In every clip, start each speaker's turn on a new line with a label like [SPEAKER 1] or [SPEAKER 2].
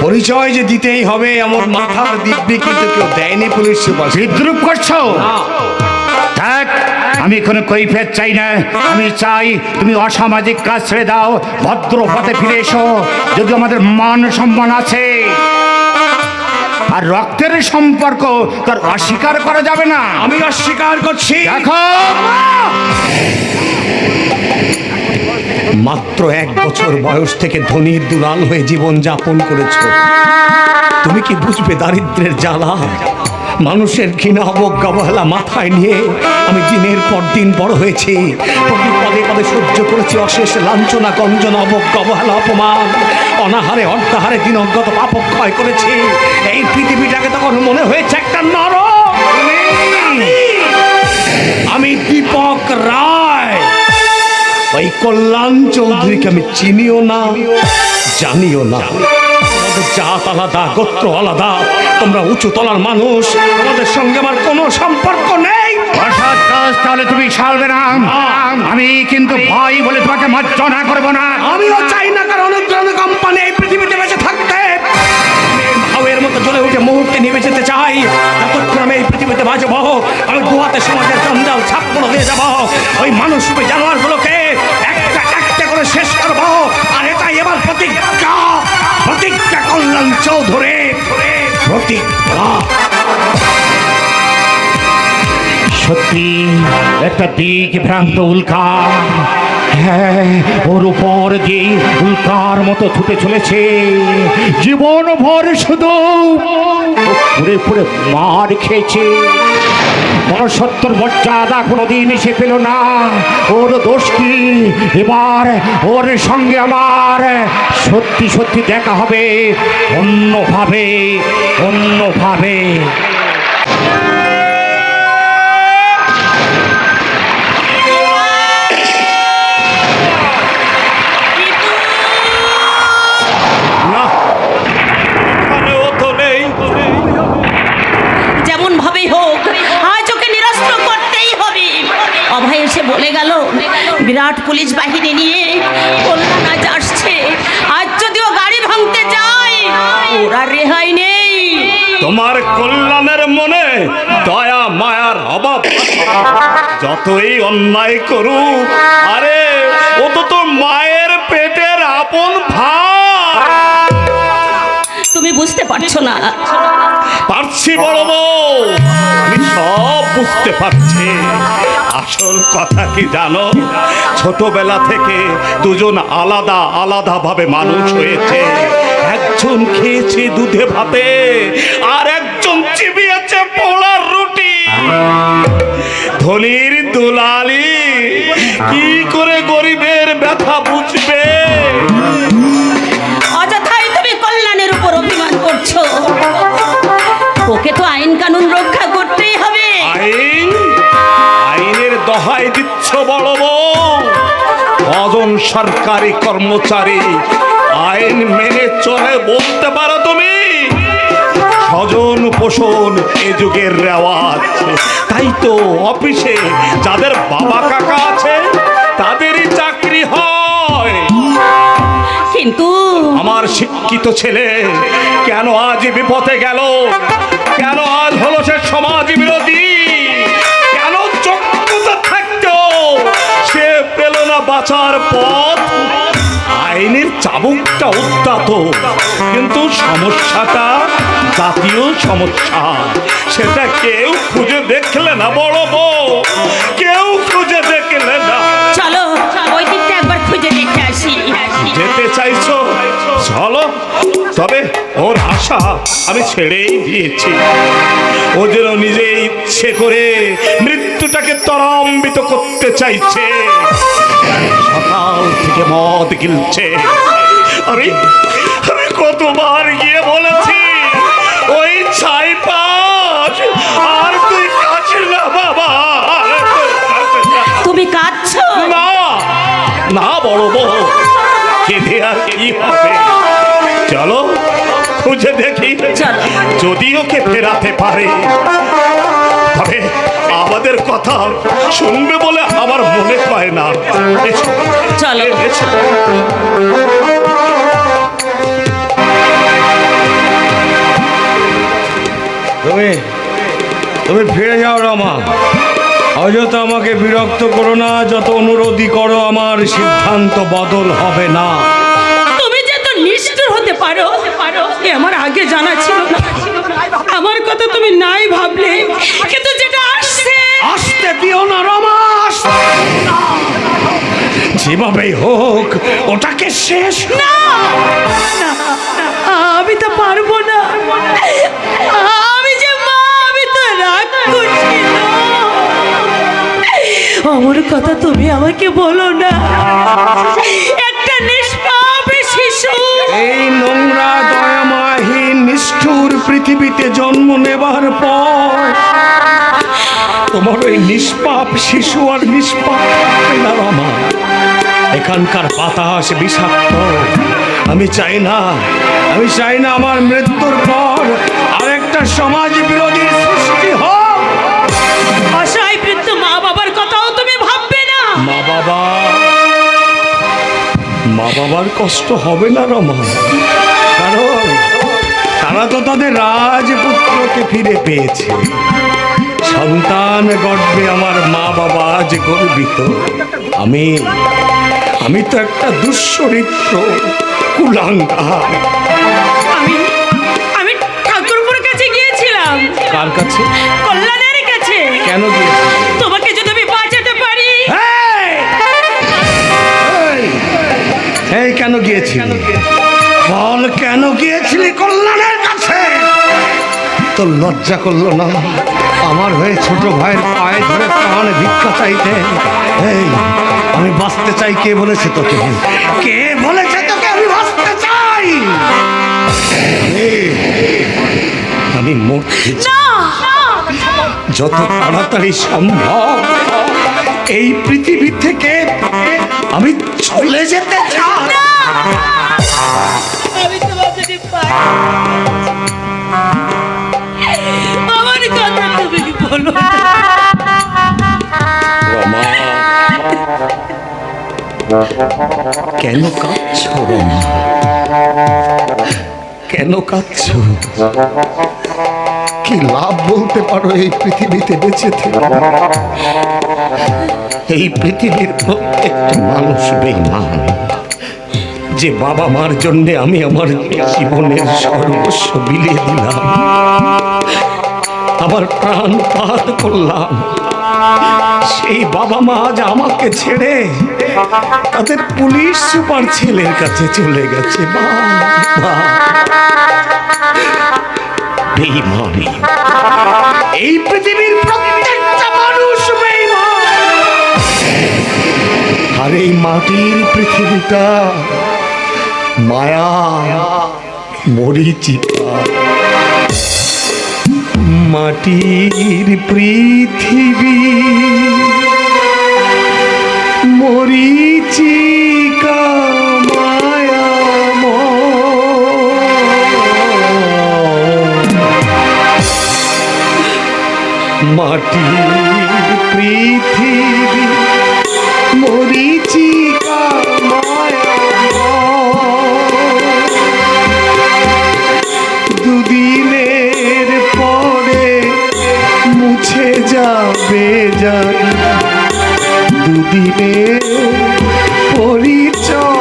[SPEAKER 1] পরিচয় যে দিতেই হবে এমন মাথার দিব্যি কিন্তু কেউ দেয়নি পুলিশ সুপার।
[SPEAKER 2] বিদ্রুপ করছো? দেখ, আমি কোনো কৈফিয়ত চাই না। আমি চাই তুমি অসামাজিক কাজ ছেড়ে দাও, ভদ্র পথে ফিরে এসো। যদি আমাদের মান সম্মান আছে আর রক্তের সম্পর্ক, তার অস্বীকার করা যাবে না।
[SPEAKER 1] আমি অস্বীকার করছি।
[SPEAKER 2] দেখো,
[SPEAKER 1] মাত্র 1 বছর বয়স থেকে ধনীর দুলাল হয়ে জীবন যাপন করেছো। তুমি কি বুঝবে দারিদ্রের জ্বালা? মানুষের ঘৃণা অবজ্ঞা অবহেলা মাথায় নিয়ে আমি দিনের পর দিন বড় হয়েছি। প্রতি পদে পদে সহ্য করেছি অশেষ লাঞ্ছনা, গঞ্জনা, অবজ্ঞা অবহেলা, অপমান, অনাহারে অর্ধাহারে দিনগত পাপক্ষয় করেছি। এই পৃথিবীটাকে তখন মনে হয়েছে একটা নরক। আমি দীপক রায়, ওই কল্যাণ চৌধুরীকে আমি চিনিও না, জানিও না। আমাদের জাত আলাদা, গোত্র আলাদা, তোমরা উঁচু তলার মানুষ, আমাদের সঙ্গে আমার কোনো সম্পর্ক নেই।
[SPEAKER 2] অসৎ কাজ তাহলে তুমি ছাড়বে না। আমি কিন্তু ভাই বলে তোমাকে মার্জনা করবো না।
[SPEAKER 1] আমিও চাই না কারণ অনুগ্রহণের কোম্পানি এই পৃথিবীতে বেঁচে থাকতে। ভাবের মতো জ্বলে উঠে মুহূর্তে নিভে যেতে চাই। যতক্ষণ আমি এই পৃথিবীতে বাঁচবো, আমি দুহাতে সমাজের জঞ্জাল ছাপ্পড় দিয়ে যাবো। ওই মানুষ রূপে জানোয়ারগুলোকে একটা একটা করে শেষ করবো। আর এটাই এবার প্রতিজ্ঞা, প্রতিজ্ঞা কল্যাণ চৌধুরী, প্রতিজ্ঞা।
[SPEAKER 2] সত্যি একটা দিক ভ্রান্ত উল্কা, হ্যাঁ, ওর উপর দিয়ে উল্কার মতো ছুটে চলেছে জীবন ভর। শুধু পুরে পুরে মার খেয়েছে, মনুষ্যত্বর মর্যাদা কোনোদিন সে পেল না। ওর দোষ কি? এবার ওর সঙ্গে আমার সত্যি সত্যি দেখা হবে, অন্যভাবে, অন্যভাবে।
[SPEAKER 3] যেমন ভাবে হোক আজ ওকে নিরস্ত করতেই হবে। অভয় এসে বলে গেল বিরাট পুলিশ বাহিনী নিয়ে কল্যাণ আজ আসছে। আজ যদিও গাড়ি ভাঙতে যায় ওরা রেহাই নেই।
[SPEAKER 1] তোমার কল্যাণের মনে দয়া মায়ার অভাব। যতই অন্যায় করুক, আরে ও তো তোর মায়ের পেটের আপন ভাই।
[SPEAKER 3] তুমি বুঝতে পারছো না?
[SPEAKER 1] পারছি বড় বউ, আমি সব বুঝতে পারছি। আসল কথা কি জানো? ছোটবেলা থেকে দুজন আলাদা আলাদা ভাবে মানুষ হয়েছে। একজন খেয়েছে দুধে ভাতে, আর একজন চিবিয়েছে পোলার রুটি। ধনীর দুলালি কি করে গরিবের ব্যথা বুঝবে?
[SPEAKER 3] অযথাই তুমি কল্যাণের উপর অভিমান করছো। ওকে তো আইন কানুন রক্ষা করতেই হবে।
[SPEAKER 1] আইন? আইনের দহাই দিচ্ছ বড় বউ? কজন সরকারি কর্মচারী আইন মেনে চলে বলতে পারো তুমি? স্বজন পোষণ এ যুগের রেওয়াজ। তাই তো অফিসে যাদের বাবা কাকা আছে তাদেরই চাকরি হয়।
[SPEAKER 3] কিন্তু
[SPEAKER 1] আমার শিক্ষিত ছেলে কেন আজ বিপথে গেল? কেন আজ হলো সে সমাজ বিরোধী? কেন চক্ষুতে থাকতেও সে পেল না বাঁচার পথ? আইনের চাবুকটা উদ্যত, কিন্তু সমস্যাটা জাতীয় সমস্যা। সেটা কেউ খুঁজে দেখলে না বড় বউ, কেউ খুঁজে দেখলে না।
[SPEAKER 3] চলো ওই দিকটা একবার খুঁজে দেখে আসি।
[SPEAKER 1] যেতে চাইছো? চলো। তবে ওর আশা আমি ছেড়েই দিয়েছি। ও যেন নিজে ইচ্ছে করে মৃত্যুটাকে ত্বরান্বিত করতে চাইছে। সকাল থেকে মদ গিলছে। আমি আমি কতবার গিয়ে বলেছি ওই ছাই পাশ আর তুই কাছিস না বাবা।
[SPEAKER 3] তুমি কাঁদছো?
[SPEAKER 1] না না বড় বউ, কেঁদে আর কি হবে? চলো খুঁজে দেখি, যদি ওকে ফেরাতে পারে। তবে আমাদের কথা শুনবে বলে আমার মনে হয় না।
[SPEAKER 3] চলো।
[SPEAKER 1] তুমি তুমি ফিরে যাও রমা। অযথা আমাকে বিরক্ত করো না, যত অনুরোধই করো আমার সিদ্ধান্ত বদল হবে না।
[SPEAKER 3] তুমি যে তো নিষ্ঠুর হতে পারো এ আমার আগে জানা ছিল না। আমার কথা তুমি নাই ভাবলে, কিন্তু যেটা আসছে
[SPEAKER 1] আসতে দিও না রমা, আসতে দিও না। যেভাবেই হোক ওটাকে শেষ
[SPEAKER 3] না, আমি তো পারবো না। আমি যে মা, আমি তো রাগ করছি না। আমার কথা তুমি আমাকে বলো না। একটা নিষ্পাপ শিশু
[SPEAKER 1] এই নোংরা দয়াময়হীন নিষ্ঠুর পৃথিবীতে জন্ম নেবার পর তোমার ওই নিষ্পাপ শিশু আর নিষ্পাপ থাকবে না রমা। এখানকার বাতাস বিষাক্ত। আমি চাই না আমার মৃত্যুর পর আরেকটা সমাজ বিরোধী সৃষ্টি হোক।
[SPEAKER 3] অসহায় বৃদ্ধ মা বাবার কথাও তুমি ভাববে না।
[SPEAKER 1] মা বাবার কষ্ট হবে না রমা, কারণ তারা তো তাদের রাজপুত্রকে ফিরে পেয়েছে। সন্তান গর্ভে আমার মা বাবা আজ গর্বিত। আমি তো একটা দুশ্চরিত্র কুলাঙ্গার।
[SPEAKER 3] আমি ঠাকুরপুর কাছে গিয়েছিলাম।
[SPEAKER 1] কার কাছে?
[SPEAKER 3] কল্যাণের কাছে।
[SPEAKER 1] কেন গিয়েছিলি?
[SPEAKER 3] তোমাকে যদি আমি বাঁচাতে পারি।
[SPEAKER 1] এই কেন গিয়েছিলি? বল কেন গিয়েছিলি কল্যাণের কাছে? তোর লজ্জা করলো না আমার হয়ে ছোট ভাইয়ের পায়ে ধরে প্রাণ ভিক্ষা চাইতে? এই আমি বাঁচতে চাই, কে বলেছে তোকে? কে বলেছে তোকে আমি বাঁচতে চাই? আমি মরতে চাই যত তাড়াতাড়ি সম্ভব। এই পৃথিবী থেকে আমি চলে যেতে চাই।
[SPEAKER 3] আমি তোমার যদি পাই, আমার কথা তুমি বলো।
[SPEAKER 1] রমা, কেন কাঁদছ রমা? কেন কাঁদছ? কি লাভ বলতে পারো এই পৃথিবীতে বেঁচে থেকে? এই পৃথিবীর প্রত্যেকটা মানুষ বেঈমান। যে বাবা মার জন্য আমি আমার জীবনের সর্বস্ব বিলিয়ে দিলাম, আমার প্রাণ পাত করলাম, সেই বাবা মা আজ আমাকে ছেড়ে তাদের পুলিশ সুপার ছেলের কাছে চলে গেছে। বেঈমান। এই পৃথিবীর প্রত্যেকটা মানুষ বেঈমান। আর এই মাটির পৃথিবীটা মায়া মরিচিকা। মাটির পৃথিবী মরিচিকা মায়া মাটির পৃথিবী মরিচিকা মায়া। দুদিনের পরে মুছে যাবে জানি, দুদিনের পরিচয়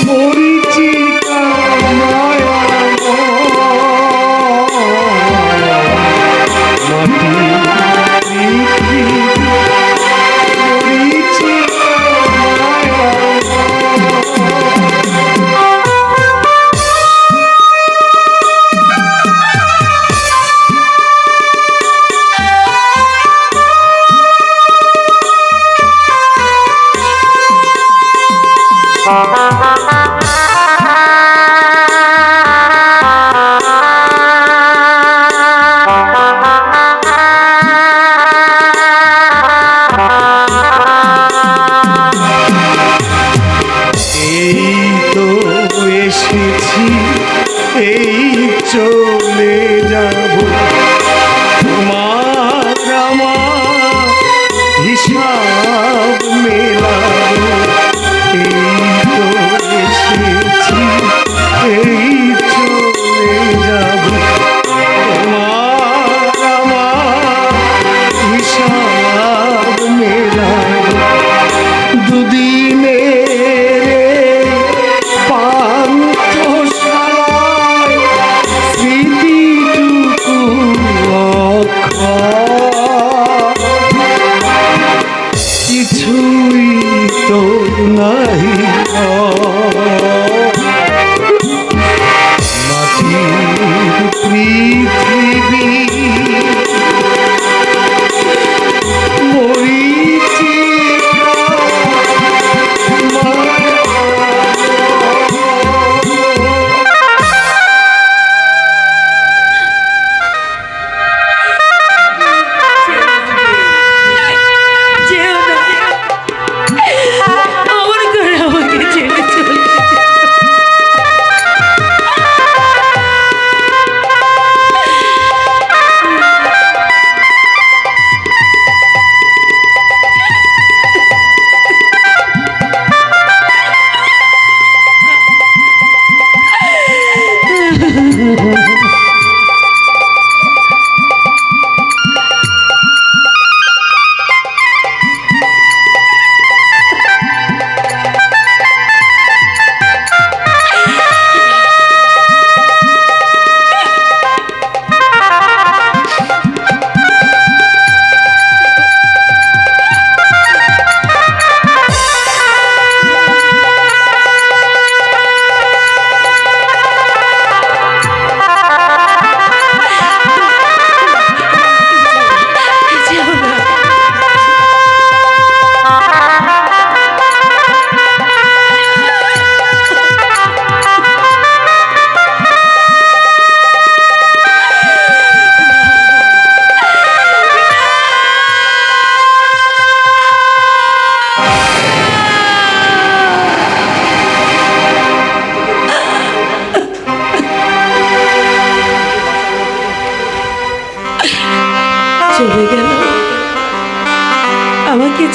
[SPEAKER 1] মরিচিকা মায়া। চলে যাব তোমার আমার হিসাব মেলাবো। এই তো এসেছি, এই চলে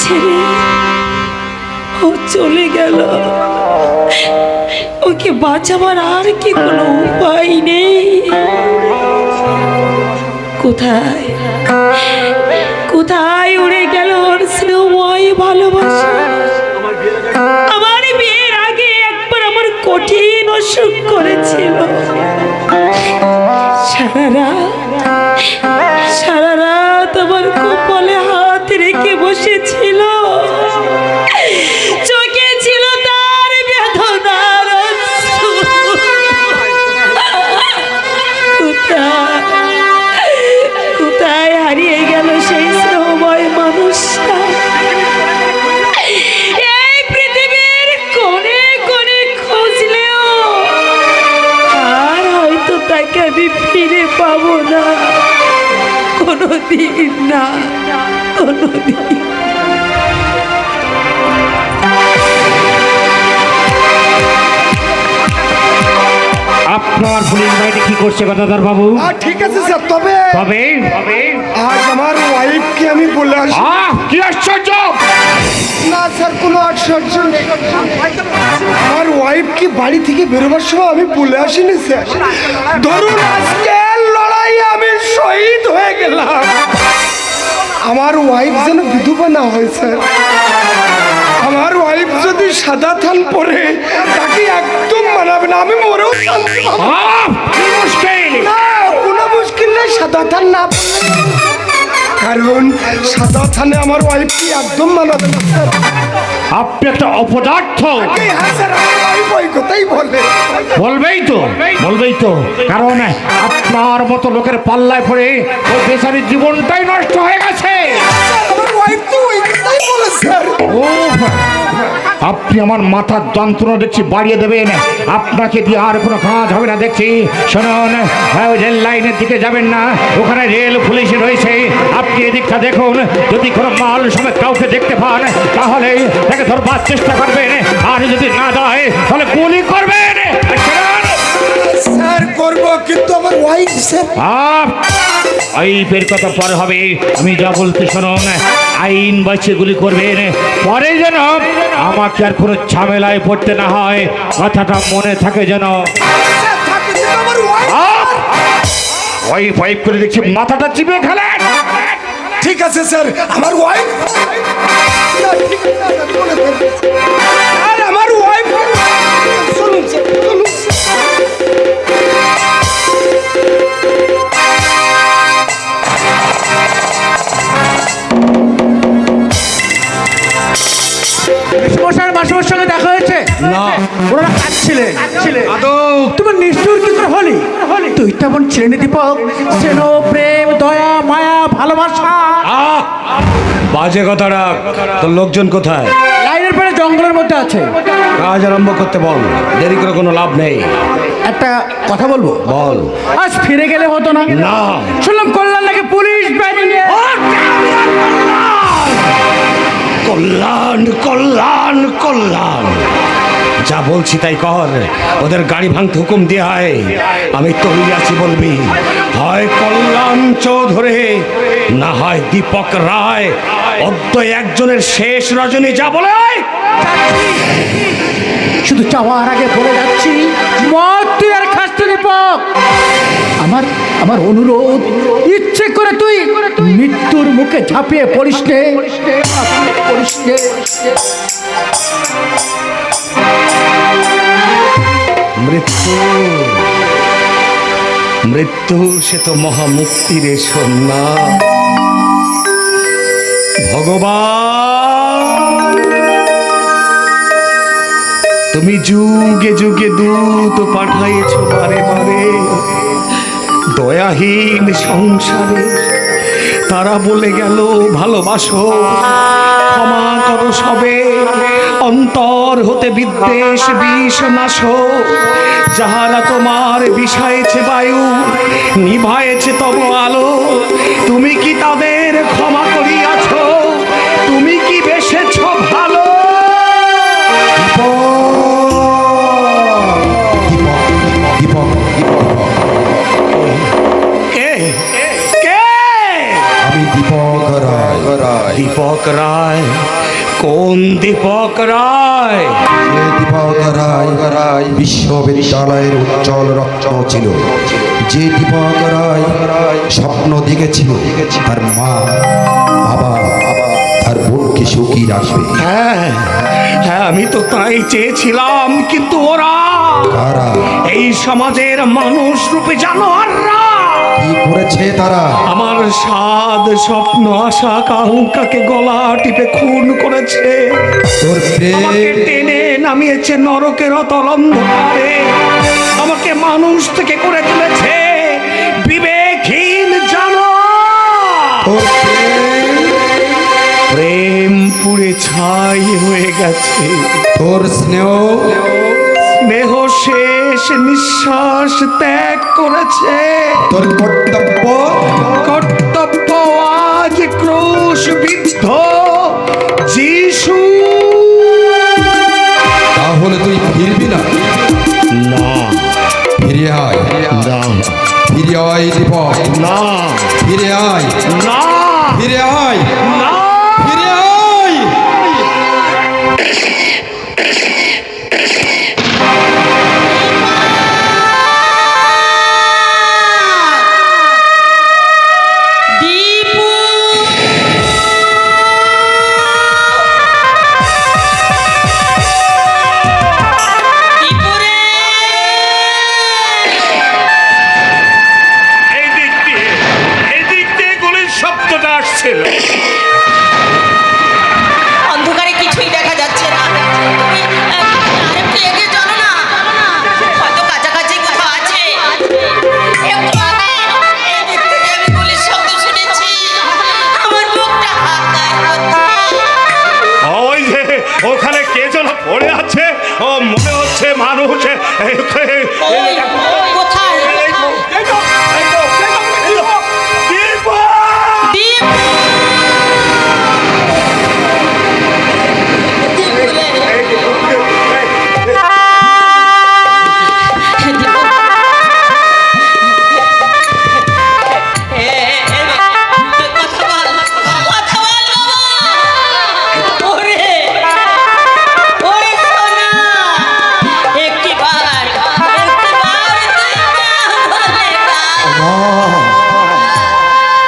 [SPEAKER 3] ছেড়ে ও চলে গেল। ওকে বাঁচাবার আর কি কোনো উপায় নেই? কোথায় কোথায় উড়ে গেল ওর স্নেহময় ভালোবাসা? আমার বিয়ের আগে একবার আমার কঠিন অসুখ করেছিল। সারা রাত আমার কপালে হাত রেখে বসেছিল। চোখে ছিল তার বেদনার অশ্রু। কোথায় হারিয়ে গেল সেই স্নেহময় মানুষটা? এই পৃথিবীর কোণে কোণে খুঁজলেও আর হয়তো তাকে আমি ফিরে পাবো না, কোনোদিন না, কোনোদিন।
[SPEAKER 2] আপনার পুলিশ বাড়িতে কি করছে গদাধর বাবু?
[SPEAKER 4] ঠিক আছে স্যার, তবে
[SPEAKER 2] তবে
[SPEAKER 4] আজ আমার ওয়াইফকে আমি বলে আসি।
[SPEAKER 2] কি আশ্চর্য!
[SPEAKER 4] না স্যার, কোনো আশ্চর্য নেই। আমার ওয়াইফকে বাড়ি থেকে বেরোবার সময় আমি বলে আসিনি স্যার। ধরুন আজকের লড়াইয়ে আমি শহীদ হয়ে গেলাম, আমার ওয়াইফ যেন বিধবা না হয় স্যার। আমার ওয়াইফ যদি সাদা থান পরে তাকে একদম মানাবে না, আমি মরেও শান্তি পাবো না। কোনো মুশকিল নেই, সাদা থান না পড়লে। কারণ সাদা থানে আমার ওয়াইফকে একদম মানাবে না স্যার।
[SPEAKER 2] আপনি একটা অপদার্থ।
[SPEAKER 4] হ্যাঁ স্যার, আমার ওয়াইফ ওই কথাই বলে।
[SPEAKER 2] বলবেই তো কারণ আপনার মতো লোকের পাল্লায় পড়ে ও বেচারির জীবনটাই নষ্ট হয়ে গেছে।
[SPEAKER 4] স্যার, আমার ওয়াইফ তো ওই কথাই বলে স্যার।
[SPEAKER 2] ও, আপনি আমার মাথার যন্ত্রণা দেখছি বাড়িয়ে দেবেন। আপনাকে দিয়ে আর কোনো কাজ হবে না দেখছি। শুনুন, রেল লাইনের দিকে যাবেন না, ওখানে রেল পুলিশ রয়েছে। আপনি এদিকটা দেখুন, যদি কোনো মাল সমেত কাউকে দেখতে পান তাহলে তাকে ধরবার চেষ্টা করবেন, আর যদি না দেয় তাহলে গুলি করবেন।
[SPEAKER 4] স্যার করবো, কিন্তু আমার ওয়াইফ স্যার।
[SPEAKER 2] আইনের কথা পরে হবে, আমি যা বলতে শুনুন। আইন বাঁচিয়ে গুলি করবেন, পরে যেন আমাকে আর কোনো ঝামেলায় পড়তে না হয়, কথাটা মনে থাকে যেন। ওয়াইফ করে দেখছি মাথাটা চিপে খেলেন।
[SPEAKER 4] ঠিক আছে স্যার, আমার ওয়াইফ আর আমার ওয়াইফ শুনুন স্যার, শুনুন
[SPEAKER 5] মাসুমের সঙ্গে দেখা হয়েছে
[SPEAKER 1] না,
[SPEAKER 5] ওরা কাঁদছিলেন। তুমি নিষ্ঠুর কি করে হলি? তুই তেমন ছিলেন দীপক, স্নেহ, প্রেম, দয়া, মায়া, ভালোবাসা।
[SPEAKER 1] বাজে কথাটা। তোর লোকজন কোথায়?
[SPEAKER 5] লাইনের পরে জঙ্গলের মধ্যে আছে।
[SPEAKER 1] কাজ আরম্ভ করতে বল, দেরি করে কোনো লাভ নেই।
[SPEAKER 5] একটা কথা বলবো?
[SPEAKER 1] বল।
[SPEAKER 5] আজ ফিরে গেলে হতো না?
[SPEAKER 1] না।
[SPEAKER 5] শুনলাম কল্যাণ নাকি পুলিশ বাহিনী।
[SPEAKER 1] কল্যাণ কল্যাণ কল্যাণ, যা বলছি তাই কর। ওদের গাড়ি ভাঙতে হুকুম দিয়ে হয়, আমি তৈরি আছি বলবি। হয় কল্যাণ চৌধুরী, না হয় দীপক রায়। অদ্য একজনের শেষ রজনী, যা বলে আয়।
[SPEAKER 5] শুধু যাওয়ার আগে বলে যাচ্ছি, মত তুই আর খাস তো দীপক। আমার অনুরোধ, ইচ্ছে করে তুই মৃত্যুর মুখে ঝাঁপিয়ে পড়িস নে।
[SPEAKER 1] মৃত্যু মৃত্যু সে তো মহামুক্তির সন্না। ভগবান, তুমি যুগে যুগে দূত পাঠাইছ বারে বারে দয়াহীন সংসারে। তারা বলে গেল ভালোবাসো, ক্ষমা করো সবে, অন্তর হতে বিদ্বেষ বিষ নাশো। যাহারা তোমার বিষায়েছে বায়ু, নিভায়েছে তব আলো, তুমি কি তাদের ক্ষমা করিয়াছ? তুমি কি বেসেছ ভালো? কে কে?
[SPEAKER 4] আমি দীপক রায়।
[SPEAKER 1] দীপক রায়,
[SPEAKER 6] বিশ্ববিদ্যালয়ের উজ্জ্বল রত্ন ছিল, যে দিবাকরায় স্বপ্ন দেখেছিল তার মা বাবা তার বোনকে সুখী রাখবে।
[SPEAKER 1] হ্যাঁ হ্যাঁ, আমি তো তাই চেয়েছিলাম, কিন্তু ওরা
[SPEAKER 6] কারা
[SPEAKER 1] এই সমাজের মানুষ রূপে জানোয়াররা
[SPEAKER 6] কি করেছে তারা?
[SPEAKER 1] আমার সাদ স্বপ্ন আশা আকাঙ্ক্ষাকে গলা টিপে খুন করেছে,
[SPEAKER 6] তোর
[SPEAKER 1] আমাকে
[SPEAKER 6] প্রেম
[SPEAKER 1] টেনে নামিয়েছে নরকের অতল অন্ধকারে, আমাকে মানুষ থেকে করে তুলেছে বিবেকহীন জানোয়ার।
[SPEAKER 6] তোর প্রেম
[SPEAKER 1] প্রেম পুড়ে ছাই হয়ে গেছে,
[SPEAKER 6] তোর স্নেহ
[SPEAKER 1] স্নেহ শেষ নিঃশ্বাস ত্যাগ করেছে,
[SPEAKER 6] তোর কর্তব্য
[SPEAKER 1] কর্তব্য আজ ক্রুশবিদ্ধ যিশু।
[SPEAKER 6] তাহলে তুই ফিরবি না?
[SPEAKER 1] না
[SPEAKER 6] ফিরে আয়,
[SPEAKER 1] না
[SPEAKER 6] ফিরে আয় দীপক,
[SPEAKER 1] না
[SPEAKER 6] ফিরে আয়,
[SPEAKER 1] না
[SPEAKER 6] ফিরে আয়,
[SPEAKER 1] না।
[SPEAKER 6] ফিরে আয়।
[SPEAKER 3] দীপু, দীপু রে,
[SPEAKER 1] এই দিক দিয়ে গুলির শব্দটা আসছিল।
[SPEAKER 3] অন্ধকারে কিছুই দেখা যাচ্ছে না। তুমি আরেকটু এগিয়ে চলো না, হয়তো কাছাকাছি কোথাও আছে। একটু আগে এই দিক থেকে আমি গুলির শব্দ শুনেছি, আমার বুকটা হাঁকায় হচ্ছে।
[SPEAKER 1] ওই যে ওখানে কে যেন পড়ে আছে, ও মনে হচ্ছে মানুষ।
[SPEAKER 3] ওই, কোথায়? দীপু!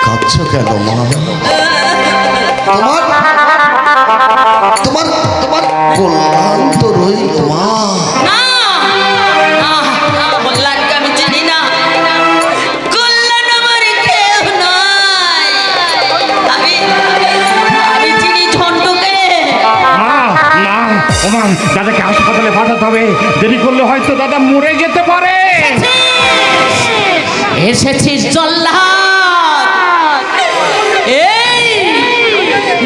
[SPEAKER 6] কাঁদছো কেন মা? তোমার তোমার তোমার কল্যাণ তো রইল মা।
[SPEAKER 3] আমি জানি না, কল্যাণ আমার কেউ নয়। আমি চিনি ঝন্টুকে।
[SPEAKER 2] মা মা ওমা, দাদাকে হাসপাতালে পাঠাতে হবে, দেরি করলে হয়তো দাদা মরে যেতে পারে।
[SPEAKER 3] এসেছিস জল্লাদ, এই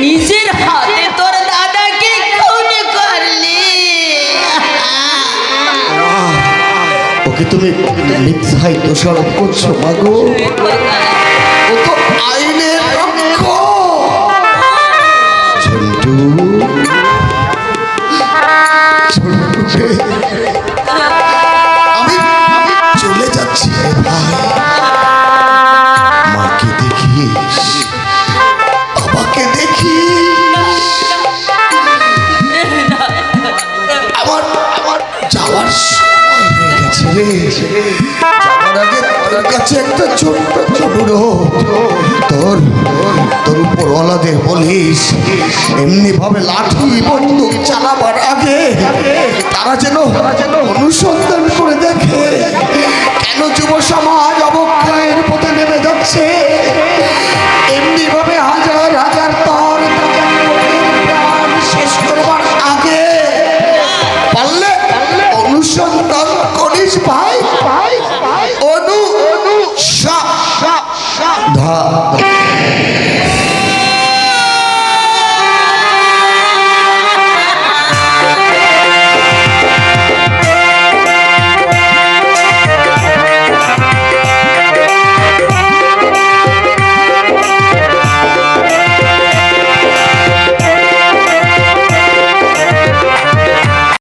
[SPEAKER 3] নিজের হাতে তোর দাদাকে খুন করলি।
[SPEAKER 6] ওকে তুমি মিথ্যায় দোষারোপ করছো মাগো। ও তো আইনের রক্ষক। ঝন্টু, ঝন্টুকে আমি চলে যাচ্ছি রে ভাই। মাকে দেখিস, বাবাকে দেখিস। আমার আমার যাওয়ার সময় হয়ে গেছে রে। যাওয়ার আগে তোর কাছে একটা ছোট্ট অনুরোধ। তোর তোর উপরওয়ালাদের বলিস এমনি ভাবে লাঠি বন্দুক চালাবার আগে তারা যেন অনুসন্ধান করে দেখে কেন যুব সমাজ অবক্ষয়ের পথে নেমে যাচ্ছে। এমনি ভাবে হাজার হাজার তর প্রাণ শেষ করবার আগে পারলে অনুসন্ধান